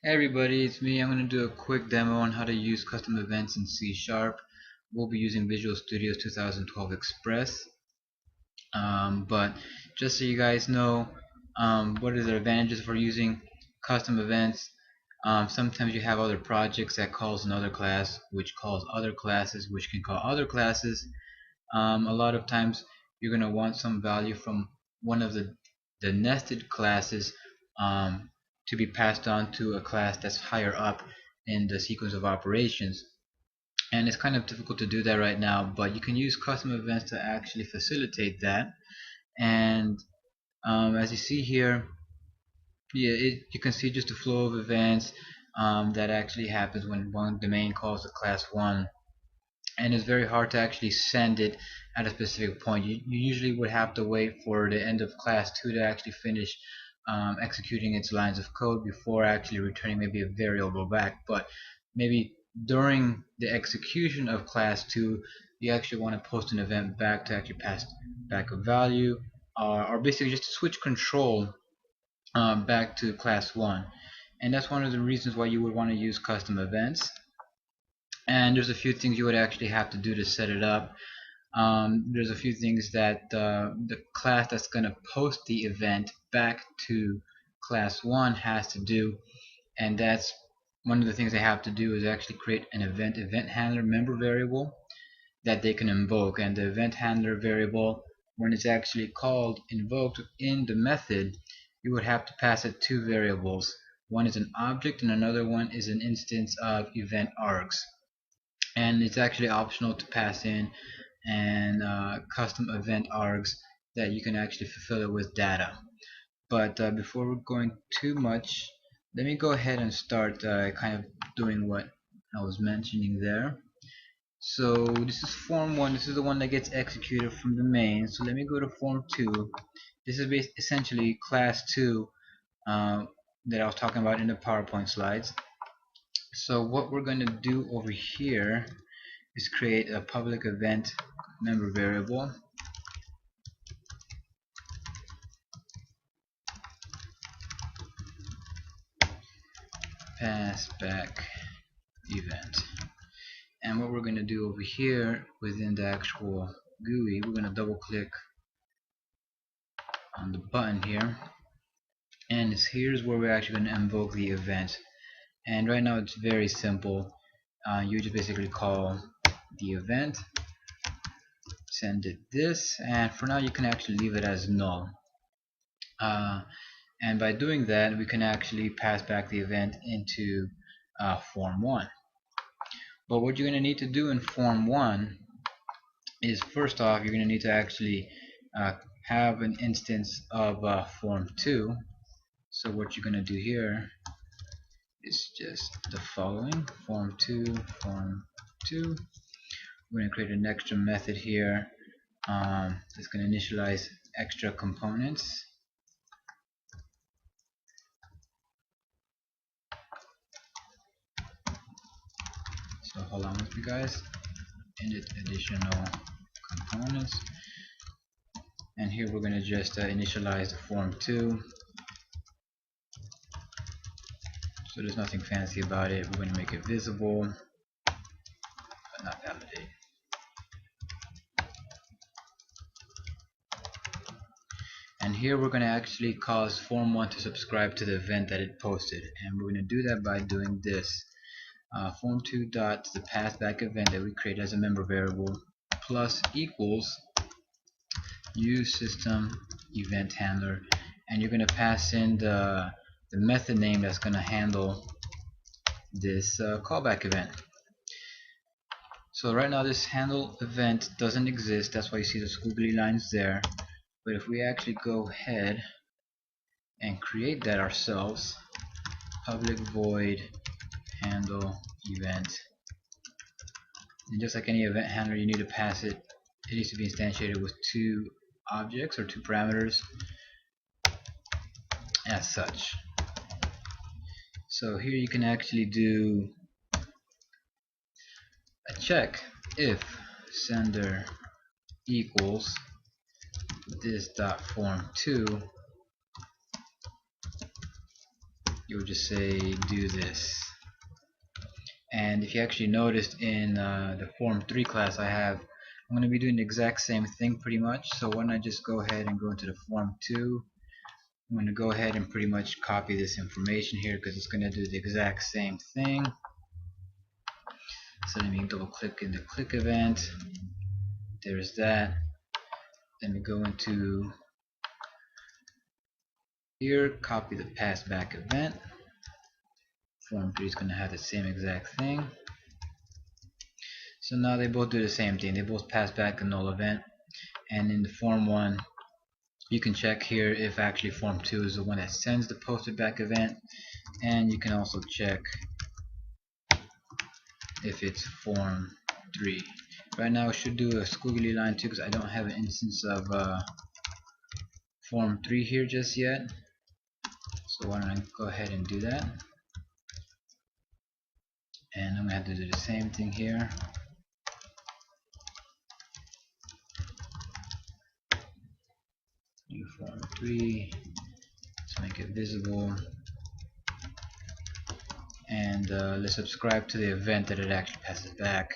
Hey everybody, it's me. I'm going to do a quick demo on how to use custom events in C#. We'll be using Visual Studio 2012 Express. But just so you guys know, what are the advantages for using custom events? Sometimes you have other projects that calls another class, which calls other classes, which can call other classes. A lot of times you're going to want some value from one of the nested classes to be passed on to a class that's higher up in the sequence of operations. And it's kind of difficult to do that right now, but you can use custom events to actually facilitate that. And as you see here, you can see just the flow of events that actually happens when one domain calls the class 1, and it's very hard to actually send it at a specific point. You usually would have to wait for the end of class 2 to actually finish executing its lines of code before actually returning maybe a variable back. But maybe during the execution of class 2 you actually want to post an event back to actually pass back a value, or basically just to switch control back to class 1. And that's one of the reasons why you would want to use custom events. And there's a few things you would actually have to do to set it up. There's a few things that the class that's going to post the event back to class 1 has to do, and that's one of the things they have to do is actually create an event handler member variable that they can invoke. And the event handler variable, when it's actually called, invoked in the method, you would have to pass it two variables. One is an object and another one is an instance of Event Args. And it's actually optional to pass in and custom event args that you can actually fulfill it with data. But before we're going too much, let me go ahead and start kind of doing what I was mentioning there. So this is form 1. This is the one that gets executed from the main. So let me go to form 2. This is essentially class 2 that I was talking about in the PowerPoint slides. So what we're going to do over here is create a public event member variable, pass back event. And what we're going to do over here within the actual GUI, we're going to double click on the button here, and here's where we're actually going to invoke the event. And right now it's very simple. You just basically call the event, send it this, and for now you can actually leave it as null. And by doing that we can actually pass back the event into form 1. But what you're going to need to do in form 1 is, first off, you're going to need to actually have an instance of form 2. So what you're going to do here is just the following: form 2, form 2. We're going to create an extra method here that's going to initialize extra components. So hold on with me, guys. Init additional components, and here we're going to just initialize the form 2. So there's nothing fancy about it. We're going to make it visible but not validate. And here we're going to actually cause form 1 to subscribe to the event that it posted, and we're going to do that by doing this: form 2 dot the pass back event that we create as a member variable plus equals use system event handler, and you're going to pass in the method name that's going to handle this callback event. So right now this handle event doesn't exist, that's why you see the squiggly lines there. But if we actually go ahead and create that ourselves, public void handle event, and just like any event handler, you need to pass it. It needs to be instantiated with two objects or two parameters as such. So here you can actually do a check if sender equals this dot form 2 you'll just say do this. And if you actually noticed in the form 3 class I'm going to be doing the exact same thing pretty much. So why don't I just go ahead and go into the form 2. I'm going to go ahead and pretty much copy this information here because it's going to do the exact same thing. So let me double click in the click event. There's that. Let me go into here, copy the pass back event. Form 3 is going to have the same exact thing. So now they both do the same thing. They both pass back a null event. And in the form 1, you can check here if actually form 2 is the one that sends the posted back event. And you can also check if it's form 3. Right now I should do a squiggly line too because I don't have an instance of form 3 here just yet. So why don't I go ahead and do that. And I'm going to have to do the same thing here. New form 3. Let's make it visible. And let's subscribe to the event that it actually passes back.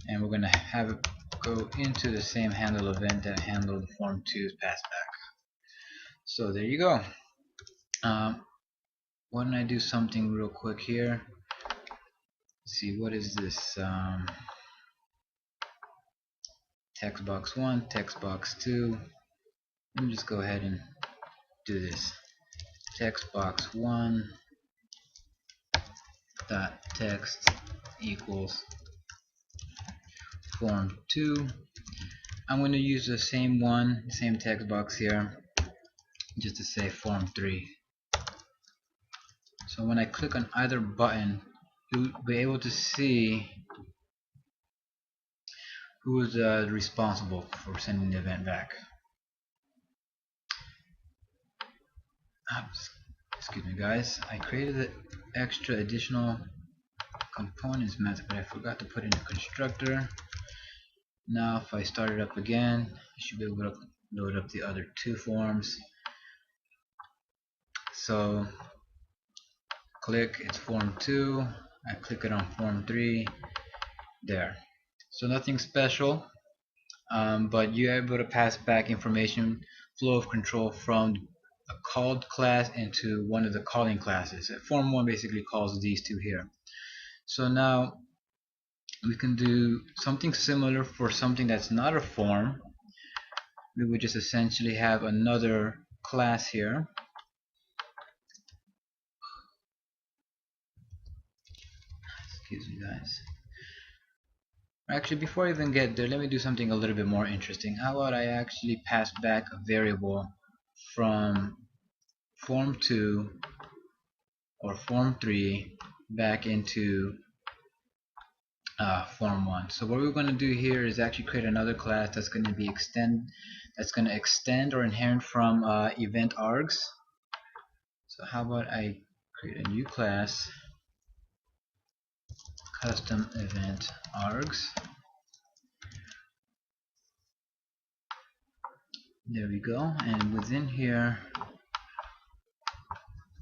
And we're going to have it go into the same handle event that handled the form 2's pass back. So there you go. Why don't I do something real quick here. Let's see, what is this? Text box 1, text box 2. Let me just go ahead and do this. Text box 1 dot text equals form 2. I'm going to use the same text box here, just to say form 3. So when I click on either button, you'll be able to see who is responsible for sending the event back. Excuse me guys, I created the extra additional components method, but I forgot to put in a constructor. Now if I start it up again, you should be able to load up the other 2 forms. So click, it's form 2, I click it on form 3, there. So nothing special, but you're able to pass back information, flow of control from a called class into one of the calling classes. Form 1 basically calls these 2 here. So now we can do something similar for something that's not a form. We would just essentially have another class here. Excuse me guys. Actually, before I even get there, let me do something a little bit more interesting. How about I actually pass back a variable from form 2 or form 3 back into form 1. So what we're going to do here is actually create another class that's going to be extend or inherit from Event Args. So how about I create a new class, custom Event Args. There we go. And within here,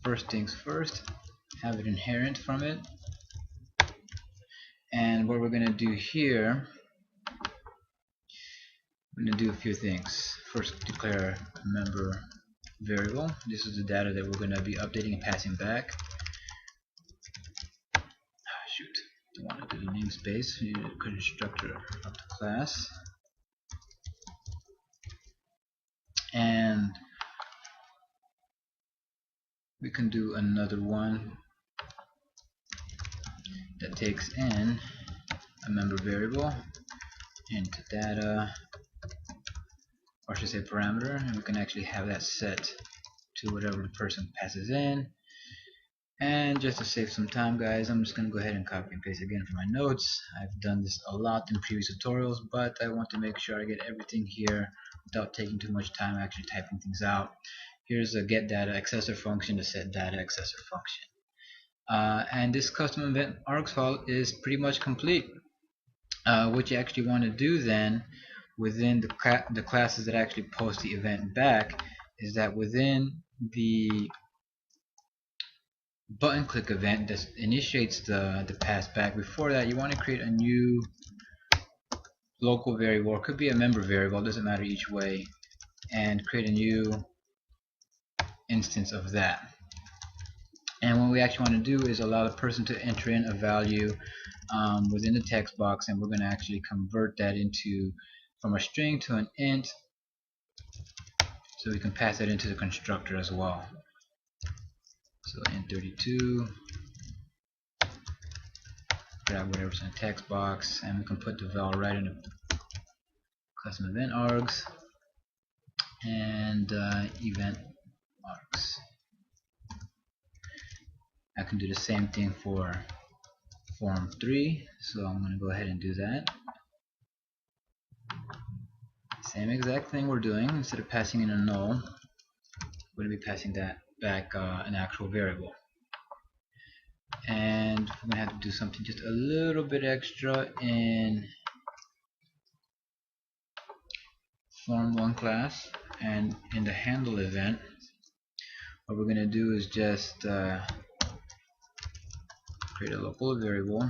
first things first, have it inherit from it. And what we're going to do here, we're going to do a few things. First, declare a member variable. This is the data that we're going to be updating and passing back. Shoot, don't want to do the namespace. We need a constructor of the class. And we can do another one that takes in a member variable into data, or I should say parameter, and we can actually have that set to whatever the person passes in. And just to save some time guys, I'm just going to go ahead and copy and paste again for my notes. I've done this a lot in previous tutorials, but I want to make sure I get everything here without taking too much time actually typing things out. Here's a get data accessor function, the set data accessor function. And this custom event args file is pretty much complete. What you actually want to do then within the classes that actually post the event back is that within the button click event that initiates the pass back, before that you want to create a new local variable, or it could be a member variable, doesn't matter each way, and create a new instance of that. And what we actually want to do is allow the person to enter in a value within the text box, and we're going to actually convert that into from a string to an int, so we can pass that into the constructor as well. So int32, grab whatever's in the text box, and we can put the val right in the custom event args and event args. I can do the same thing for form 3, so I'm going to go ahead and do that. Same exact thing we're doing. Instead of passing in a null, we're going to be passing that back an actual variable. And we're going to have to do something just a little bit extra in form 1 class, and in the handle event what we're going to do is just create a local variable.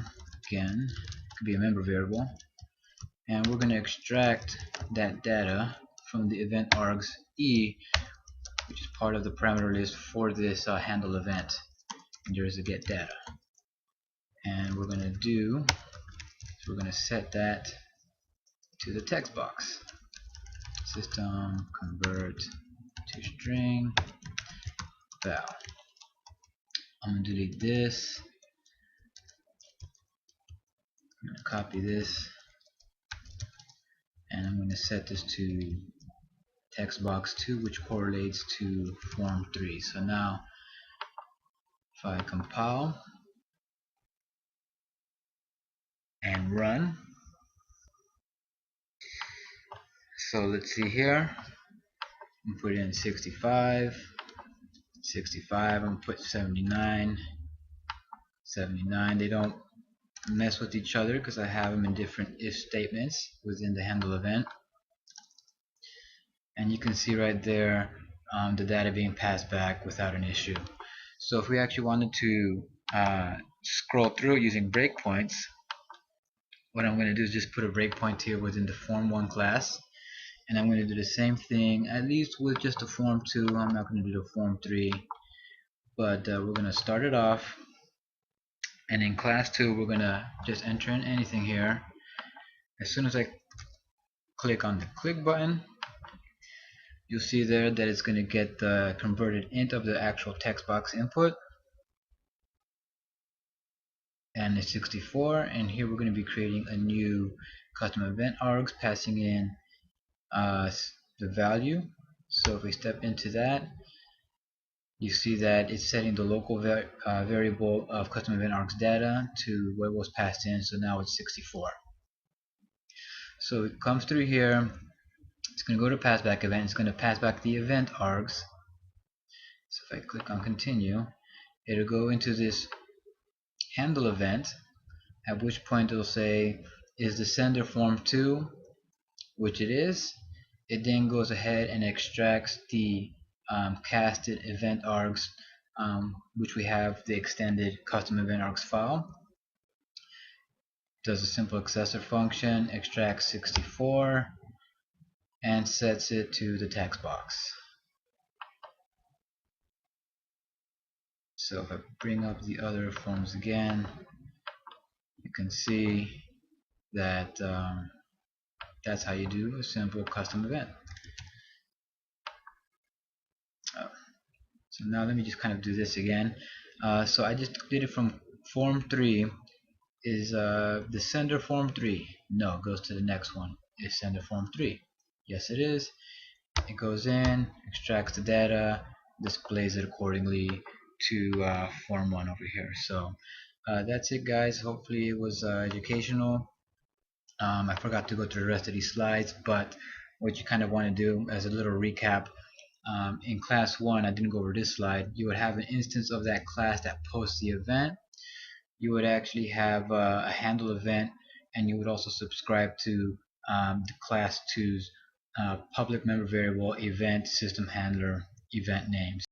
Again, it could be a member variable, and we're going to extract that data from the event args e, which is part of the parameter list for this handle event, and there is a get data. And we're going to do, so we're going to set that to the text box. System convert to string val. I'm going to delete this. I'm going to copy this, and I'm going to set this to text box 2, which correlates to form 3. So now if I compile and run, so let's see here, I'm going to put in 65, 65, I'm going to put 79, 79. They don't mess with each other because I have them in different if statements within the handle event. And you can see right there the data being passed back without an issue. So if we actually wanted to scroll through using breakpoints, what I'm going to do is just put a breakpoint here within the form 1 class, and I'm going to do the same thing at least with just the form 2. I'm not going to do the form 3, but we're going to start it off, and in class 2 we're going to just enter in anything here. As soon as I click on the click button, you'll see there that it's going to get the converted int of the actual text box input, and it's 64. And here we're going to be creating a new custom event args, passing in the value. So if we step into that, you see that it's setting the local variable of custom event args data to what was passed in, so now it's 64. So it comes through here, it's going to go to passback event, it's going to pass back the event args. So if I click on continue, it'll go into this handle event, at which point it'll say, is the sender form 2, which it is. It then goes ahead and extracts the casted event args, which we have the extended custom event args file. Does a simple accessor function, extracts 64, and sets it to the text box. So if I bring up the other forms again, you can see that that's how you do a simple custom event. So now let me just kind of do this again. So I just did it from form 3. Is the sender form 3? No, it goes to the next one. Is sender form 3? Yes, it is. It goes in, extracts the data, displays it accordingly to form 1 over here. So that's it, guys. Hopefully it was educational. I forgot to go through the rest of these slides, but what you kind of want to do as a little recap, in class 1, I didn't go over this slide, you would have an instance of that class that posts the event. You would actually have a handle event, and you would also subscribe to the class 2's public member variable, event, system handler, event names.